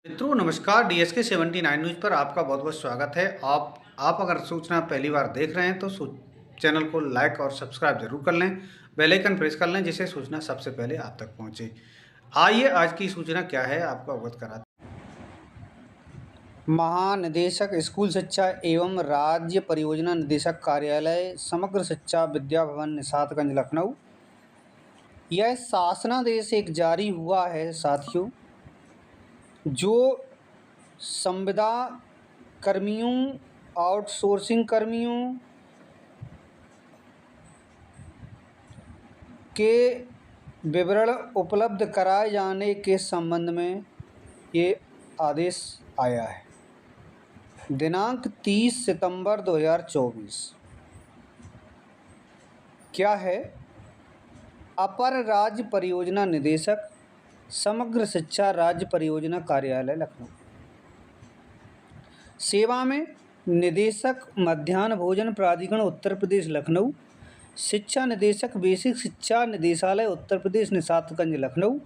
मित्रों नमस्कार। DSK 79 news पर आपका बहुत बहुत स्वागत है। आप अगर सूचना पहली बार देख रहे हैं तो चैनल को लाइक और सब्सक्राइब जरूर कर लें, बेल आइकन प्रेस कर लें जिससे सूचना सबसे पहले आप तक पहुंचे। आइए आज की सूचना क्या है आपको अवगत कराते हैं। महानिदेशक स्कूल शिक्षा एवं राज्य परियोजना निदेशक कार्यालय समग्र शिक्षा विद्या भवन निशातगंज लखनऊ। यह शासनादेश एक जारी हुआ है साथियों, जो संविदा कर्मियों, आउटसोर्सिंग कर्मियों के विवरण उपलब्ध कराए जाने के संबंध में ये आदेश आया है। दिनांक 30 सितंबर 2024। क्या है? अपर राज्य परियोजना निदेशक समग्र शिक्षा राज्य परियोजना कार्यालय लखनऊ। सेवा में निदेशक मध्याह्न भोजन प्राधिकरण उत्तर प्रदेश लखनऊ, शिक्षा निदेशक बेसिक शिक्षा निदेशालय उत्तर प्रदेश निशातगंज लखनऊ,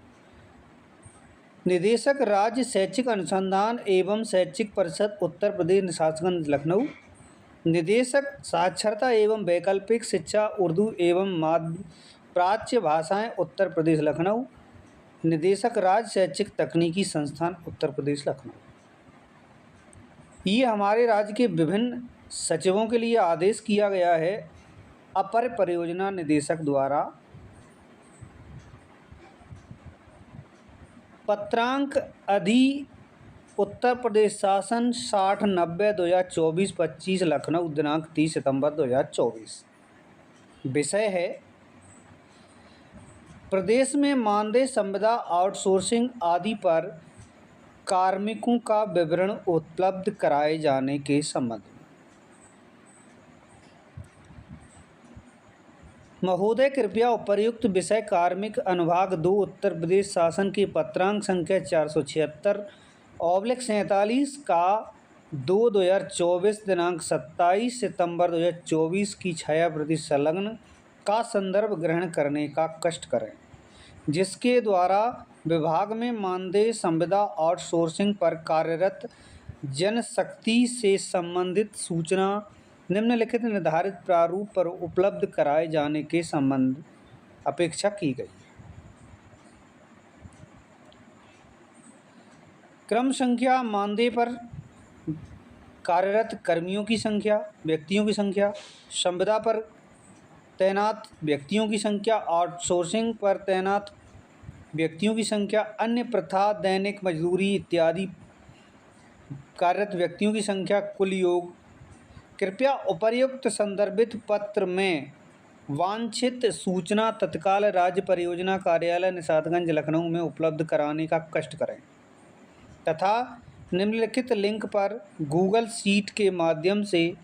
निदेशक राज्य शैक्षिक अनुसंधान एवं शैक्षिक परिषद उत्तर प्रदेश निशातगंज लखनऊ, निदेशक साक्षरता एवं वैकल्पिक शिक्षा उर्दू एवं माध्य प्राच्य भाषाएं उत्तर प्रदेश लखनऊ, निदेशक राज्य शैक्षिक तकनीकी संस्थान उत्तर प्रदेश लखनऊ। ये हमारे राज्य के विभिन्न सचिवों के लिए आदेश किया गया है अपर परियोजना निदेशक द्वारा। पत्रांक अधि उत्तर प्रदेश शासन 60/90/2024 लखनऊ दिनांक 30 सितंबर 2024। विषय है प्रदेश में मानदेय संविदा आउटसोर्सिंग आदि पर कार्मिकों का विवरण उपलब्ध कराए जाने के संबंध में। महोदय कृपया उपर्युक्त विषय कार्मिक अनुभाग 2 उत्तर प्रदेश शासन के पत्रांक संख्या 476/47 का 2/2024 दिनांक 27 सितंबर 2024 की छायाप्रति संलग्न का संदर्भ ग्रहण करने का कष्ट करें, जिसके द्वारा विभाग में मानदेय संविदा आउटसोर्सिंग पर कार्यरत जनशक्ति से संबंधित सूचना निम्नलिखित निर्धारित प्रारूप पर उपलब्ध कराए जाने के संबंध अपेक्षा की गई है। क्रम संख्या मानदेय पर कार्यरत कर्मियों की संख्या, व्यक्तियों की संख्या, संविदा पर तैनात व्यक्तियों की संख्या, आउटसोर्सिंग पर तैनात व्यक्तियों की संख्या, अन्य प्रथा, दैनिक मजदूरी इत्यादि कार्यरत व्यक्तियों की संख्या, कुल योग। कृपया उपर्युक्त संदर्भित पत्र में वांछित सूचना तत्काल राज्य परियोजना कार्यालय निशातगंज लखनऊ में उपलब्ध कराने का कष्ट करें तथा निम्नलिखित लिंक पर गूगल शीट के माध्यम से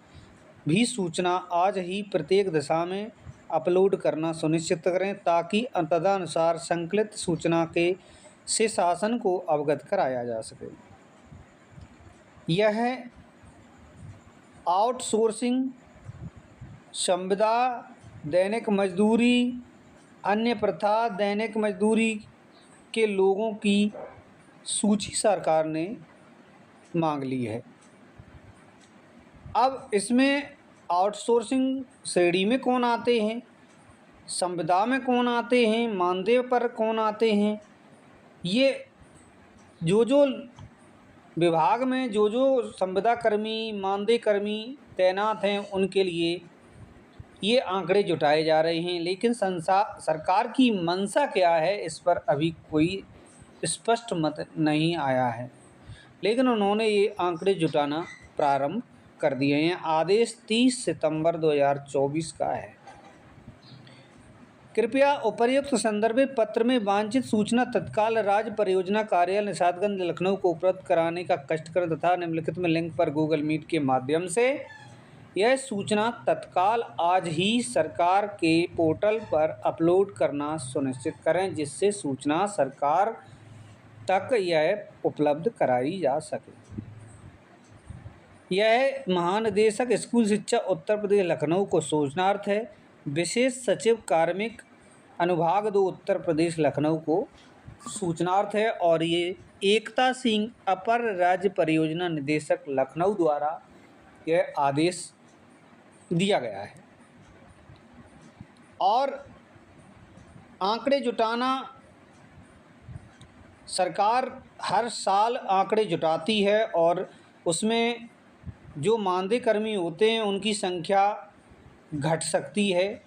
भी सूचना आज ही प्रत्येक दिशा में अपलोड करना सुनिश्चित करें, ताकि तदनुसार संकलित सूचना के से शासन को अवगत कराया जा सके। यह आउटसोर्सिंग, संविदा, दैनिक मजदूरी, अन्य प्रथा, दैनिक मजदूरी के लोगों की सूची सरकार ने मांग ली है। अब इसमें आउटसोर्सिंग श्रेणी में कौन आते हैं, संविदा में कौन आते हैं, मानदेय पर कौन आते हैं, ये जो विभाग में जो संविदा कर्मी, मानदेय कर्मी तैनात हैं उनके लिए ये आंकड़े जुटाए जा रहे हैं। लेकिन सरकार की मंशा क्या है इस पर अभी कोई स्पष्ट मत नहीं आया है, लेकिन उन्होंने ये आंकड़े जुटाना प्रारंभ कर दिए हैं। आदेश 30 सितंबर 2024 का है। कृपया उपर्युक्त संदर्भित पत्र में वांछित सूचना तत्काल राज्य परियोजना कार्यालय निशातगंज लखनऊ को उपलब्ध कराने का कष्ट करें तथा निम्नलिखित में लिंक पर गूगल मीट के माध्यम से यह सूचना तत्काल आज ही सरकार के पोर्टल पर अपलोड करना सुनिश्चित करें, जिससे सूचना सरकार तक यह उपलब्ध कराई जा सके। यह महानिदेशक स्कूल शिक्षा उत्तर प्रदेश लखनऊ को सूचनार्थ है। विशेष सचिव कार्मिक अनुभाग 2 उत्तर प्रदेश लखनऊ को सूचनार्थ है और ये एकता सिंह अपर राज्य परियोजना निदेशक लखनऊ द्वारा यह आदेश दिया गया है। और आंकड़े जुटाना, सरकार हर साल आंकड़े जुटाती है और उसमें जो मानदेय कर्मी होते हैं उनकी संख्या घट सकती है,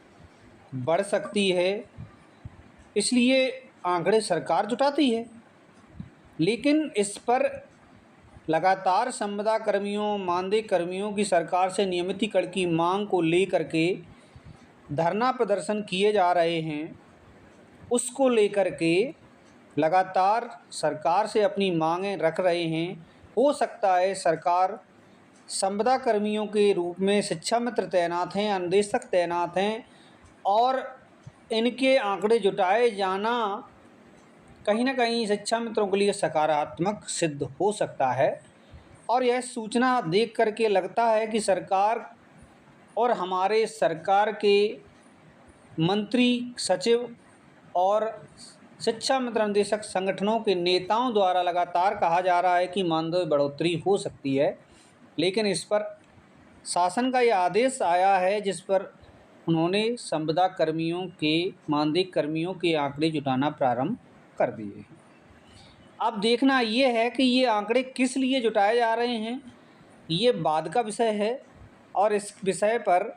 बढ़ सकती है, इसलिए आंकड़े सरकार जुटाती है। लेकिन इस पर लगातार संविदा कर्मियों, मानदेय कर्मियों की सरकार से नियमितीकरण की मांग को लेकर के धरना प्रदर्शन किए जा रहे हैं। उसको लेकर के लगातार सरकार से अपनी मांगें रख रहे हैं। हो सकता है सरकार संविदा कर्मियों के रूप में शिक्षा मित्र तैनात हैं, अनुदेशक तैनात हैं और इनके आंकड़े जुटाए जाना कहीं न कहीं शिक्षा मित्रों के लिए सकारात्मक सिद्ध हो सकता है। और यह सूचना देख कर के लगता है कि सरकार और हमारे सरकार के मंत्री, सचिव और शिक्षा मित्र अनुदेशक संगठनों के नेताओं द्वारा लगातार कहा जा रहा है कि मानदेय बढ़ोतरी हो सकती है। लेकिन इस पर शासन का यह आदेश आया है जिस पर उन्होंने संविदा कर्मियों के, मानदेय कर्मियों के आंकड़े जुटाना प्रारंभ कर दिए हैं। अब देखना ये है कि ये आंकड़े किस लिए जुटाए जा रहे हैं, ये बाद का विषय है और इस विषय पर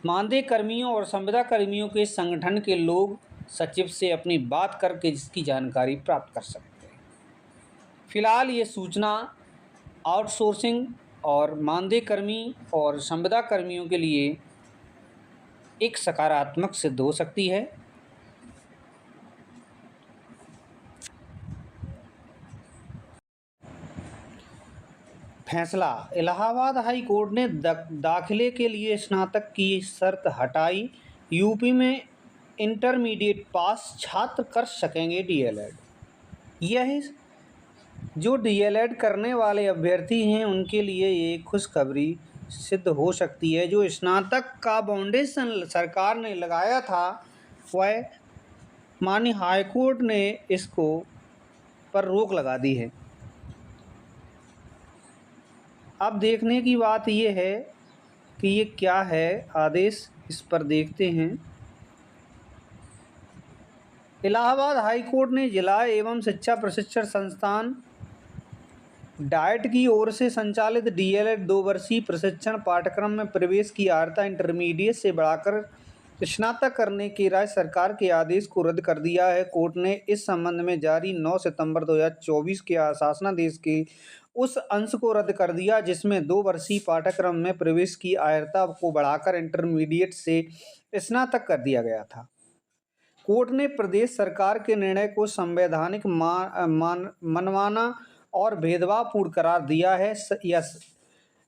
मानदेय कर्मियों और संविदा कर्मियों के संगठन के लोग सचिव से अपनी बात करके इसकी जानकारी प्राप्त कर सकते हैं। फिलहाल ये सूचना आउटसोर्सिंग और मानदेय कर्मी और संविदा कर्मियों के लिए एक सकारात्मक सिद्ध हो सकती है। फैसला, इलाहाबाद हाई कोर्ट ने दाखिले के लिए स्नातक की शर्त हटाई। यूपी में इंटरमीडिएट पास छात्र कर सकेंगे डीएलएड। यह जो डीएलएड करने वाले अभ्यर्थी हैं उनके लिए ये खुशखबरी सिद्ध हो सकती है। जो स्नातक का फाउंडेशन सरकार ने लगाया था वह माननीय हाईकोर्ट ने इसको पर रोक लगा दी है। अब देखने की बात ये है कि ये क्या है आदेश, इस पर देखते हैं। इलाहाबाद हाई कोर्ट ने जिला एवं शिक्षा प्रशिक्षण संस्थान डाइट की ओर से संचालित डीएलएड 2 वर्षीय प्रशिक्षण पाठ्यक्रम में प्रवेश की अर्हता इंटरमीडिएट से बढ़ाकर स्नातक करने के राज्य सरकार के आदेश को रद्द कर दिया है। कोर्ट ने इस संबंध में जारी 9 सितंबर 2024 के शासनादेश के उस अंश को रद्द कर दिया जिसमें 2 वर्षीय पाठ्यक्रम में प्रवेश की अर्हता को बढ़ाकर इंटरमीडिएट से स्नातक कर दिया गया था। कोर्ट ने प्रदेश सरकार के निर्णय को संवैधानिक मनमाना और भेदभावपूर्ण करार दिया है।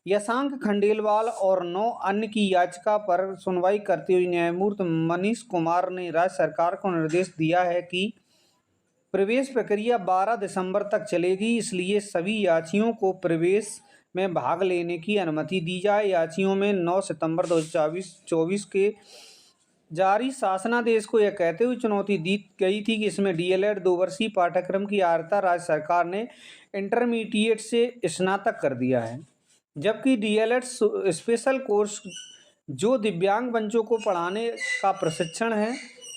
यशांक खंडेलवाल और 9 अन्य की याचिका पर सुनवाई करते हुए न्यायमूर्ति मनीष कुमार ने राज्य सरकार को निर्देश दिया है कि प्रवेश प्रक्रिया 12 दिसंबर तक चलेगी, इसलिए सभी याचियों को प्रवेश में भाग लेने की अनुमति दी जाए। याचियों में 9 सितंबर 2024 के जारी शासनादेश को यह कहते हुए चुनौती दी गई थी कि इसमें डीएलएड 2 वर्षीय पाठ्यक्रम की अर्हता राज्य सरकार ने इंटरमीडिएट से स्नातक कर दिया है, जबकि डीएलएड स्पेशल कोर्स जो दिव्यांग बच्चों को पढ़ाने का प्रशिक्षण है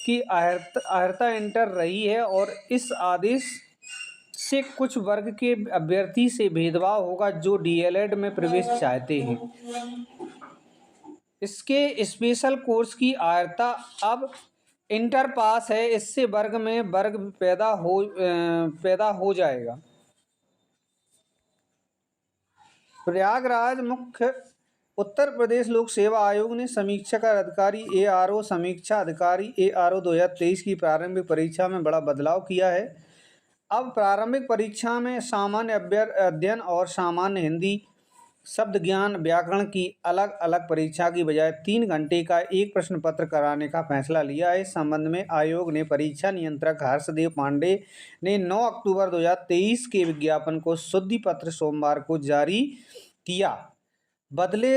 की अर्हता इंटर रही है और इस आदेश से कुछ वर्ग के अभ्यर्थी से भेदभाव होगा जो डीएलएड में प्रवेश चाहते हैं। इसके स्पेशल कोर्स की अर्हता अब इंटर पास है, इससे वर्ग में वर्ग पैदा हो जाएगा। प्रयागराज मुख्य उत्तर प्रदेश लोक सेवा आयोग ने समीक्षा अधिकारी एआरओ समीक्षा अधिकारी एआरओ 2023 की प्रारंभिक परीक्षा में बड़ा बदलाव किया है। अब प्रारंभिक परीक्षा में सामान्य अध्ययन और सामान्य हिंदी शब्द ज्ञान व्याकरण की अलग अलग परीक्षा की बजाय 3 घंटे का एक प्रश्न पत्र कराने का फैसला लिया है। इस संबंध में आयोग ने परीक्षा नियंत्रक हर्षदेव पांडे ने 9 अक्टूबर 2023 के विज्ञापन को शुद्धि पत्र सोमवार को जारी किया। बदले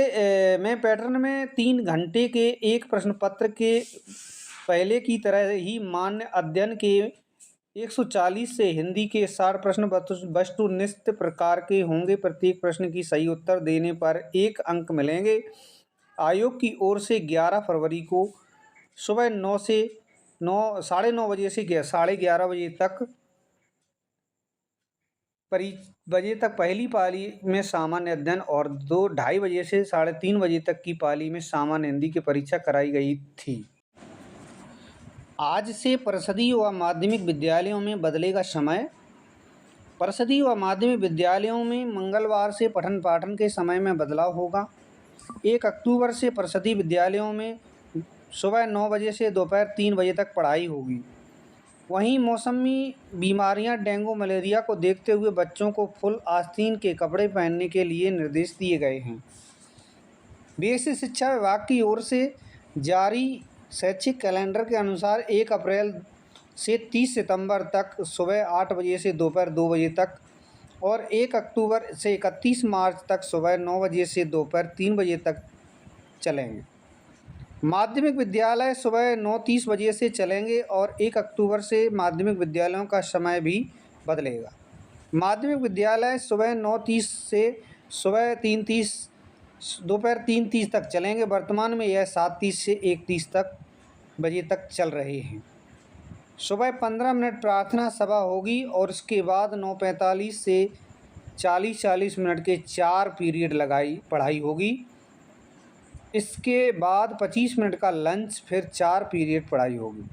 में पैटर्न में 3 घंटे के एक प्रश्न पत्र के पहले की तरह ही मान्य अध्ययन के 140 से हिंदी के 60 प्रश्न वस्तुनिष्ठ प्रकार के होंगे। प्रत्येक प्रश्न की सही उत्तर देने पर 1 अंक मिलेंगे। आयोग की ओर से 11 फरवरी को सुबह 9 से 9 साढ़े 9 बजे से 11:30 बजे तक पहली पाली में सामान्य अध्ययन और 2:30 बजे से 3:30 बजे तक की पाली में सामान्य हिंदी की परीक्षा कराई गई थी। आज से परिषदीय व माध्यमिक विद्यालयों में बदलेगा समय। परिषदीय व माध्यमिक विद्यालयों में मंगलवार से पठन पाठन के समय में बदलाव होगा। 1 अक्टूबर से परिषदीय विद्यालयों में सुबह 9 बजे से दोपहर 3 बजे तक पढ़ाई होगी। वहीं मौसमी बीमारियां डेंगू मलेरिया को देखते हुए बच्चों को फुल आस्तीन के कपड़े पहनने के लिए निर्देश दिए गए हैं। बेसिक शिक्षा विभाग की ओर से जारी शैक्षिक कैलेंडर के अनुसार 1 अप्रैल से 30 सितंबर तक सुबह 8 बजे से दोपहर 2 बजे तक और 1 अक्टूबर से 31 मार्च तक सुबह 9 बजे से दोपहर 3 बजे तक चलेंगे। माध्यमिक विद्यालय सुबह 9:30 बजे से चलेंगे और 1 अक्टूबर से माध्यमिक विद्यालयों का समय भी बदलेगा। माध्यमिक विद्यालय सुबह 9:30 से सुबह 3:30 दोपहर 3:30 तक चलेंगे। वर्तमान में यह 7:30 से 1:30 बजे तक चल रहे हैं। सुबह 15 मिनट प्रार्थना सभा होगी और उसके बाद 9:45 से 40-40 मिनट के 4 पीरियड पढ़ाई होगी। इसके बाद 25 मिनट का लंच, फिर 4 पीरियड पढ़ाई होगी।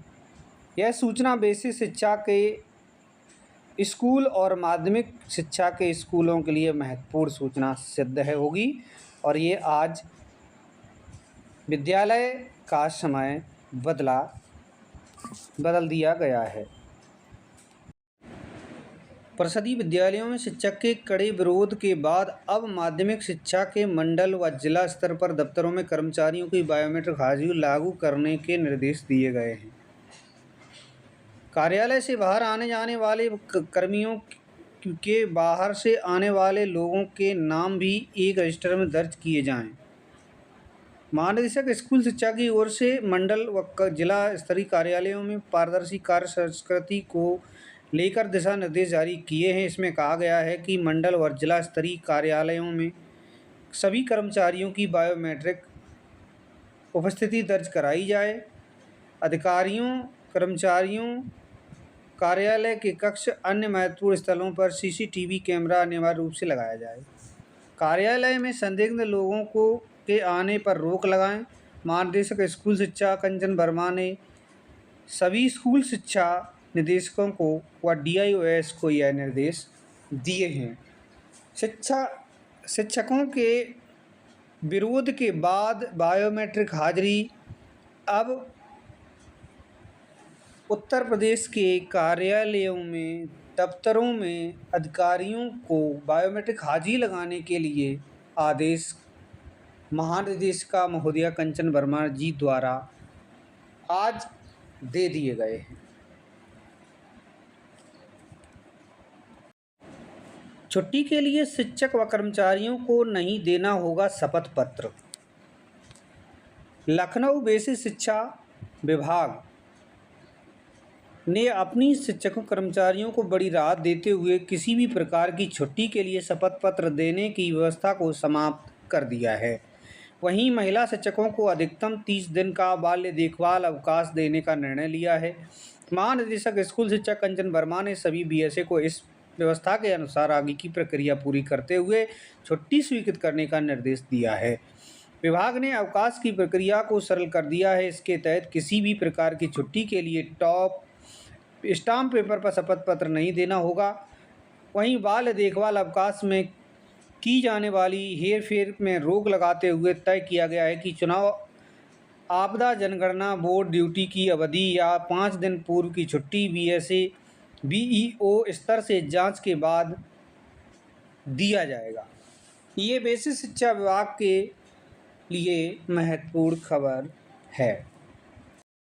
यह सूचना बेसिक शिक्षा के स्कूल और माध्यमिक शिक्षा के स्कूलों के लिए महत्वपूर्ण सूचना सिद्ध होगी और ये आज विद्यालय का समय बदल दिया गया है। परिषदीय विद्यालयों में शिक्षक के कड़े विरोध के बाद अब माध्यमिक शिक्षा के मंडल व जिला स्तर पर दफ्तरों में कर्मचारियों की बायोमेट्रिक हाजिरी लागू करने के निर्देश दिए गए हैं। कार्यालय से बाहर आने जाने वाले कर्मियों के बाहर से आने वाले लोगों के नाम भी एक रजिस्टर में दर्ज किए जाएं। महानिदेशक स्कूल शिक्षा की ओर से मंडल व जिला स्तरीय कार्यालयों में पारदर्शी कार्य संस्कृति को लेकर दिशा निर्देश जारी किए हैं। इसमें कहा गया है कि मंडल और जिला स्तरीय कार्यालयों में सभी कर्मचारियों की बायोमेट्रिक उपस्थिति दर्ज कराई जाए। अधिकारियों, कर्मचारियों, कार्यालय के कक्ष, अन्य महत्वपूर्ण स्थलों पर CCTV कैमरा अनिवार्य रूप से लगाया जाए। कार्यालय में संदिग्ध लोगों के आने पर रोक लगाएं। महानिदेशक स्कूल शिक्षा कंचन वर्मा ने सभी स्कूल शिक्षा निदेशकों को व DIOS को यह निर्देश दिए हैं। शिक्षकों के विरोध के बाद बायोमेट्रिक हाजिरी अब उत्तर प्रदेश के कार्यालयों में, दफ्तरों में अधिकारियों को बायोमेट्रिक हाजिरी लगाने के लिए आदेश महानिदेशिका महोदया कंचन वर्मा जी द्वारा आज दे दिए गए हैं। छुट्टी के लिए शिक्षक व कर्मचारियों को नहीं देना होगा शपथ पत्र। लखनऊ बेसिक शिक्षा विभाग ने अपनी शिक्षकों कर्मचारियों को बड़ी राहत देते हुए किसी भी प्रकार की छुट्टी के लिए शपथ पत्र देने की व्यवस्था को समाप्त कर दिया है। वहीं महिला शिक्षकों को अधिकतम 30 दिन का बाल्य देखभाल अवकाश देने का निर्णय लिया है। महानिदेशक स्कूल शिक्षा कंचन वर्मा ने सभी BSA को इस व्यवस्था के अनुसार आगे की प्रक्रिया पूरी करते हुए छुट्टी स्वीकृत करने का निर्देश दिया है। विभाग ने अवकाश की प्रक्रिया को सरल कर दिया है। इसके तहत किसी भी प्रकार की छुट्टी के लिए टॉप स्टाम्प पेपर पर शपथ पत्र नहीं देना होगा। वहीं बाल देखभाल अवकाश में की जाने वाली हेरफेर में रोक लगाते हुए तय किया गया है कि चुनाव, आपदा, जनगणना, बोर्ड ड्यूटी की अवधि या 5 दिन पूर्व की छुट्टी BSA BEO स्तर से जांच के बाद दिया जाएगा। ये बेसिक शिक्षा विभाग के लिए महत्वपूर्ण खबर है।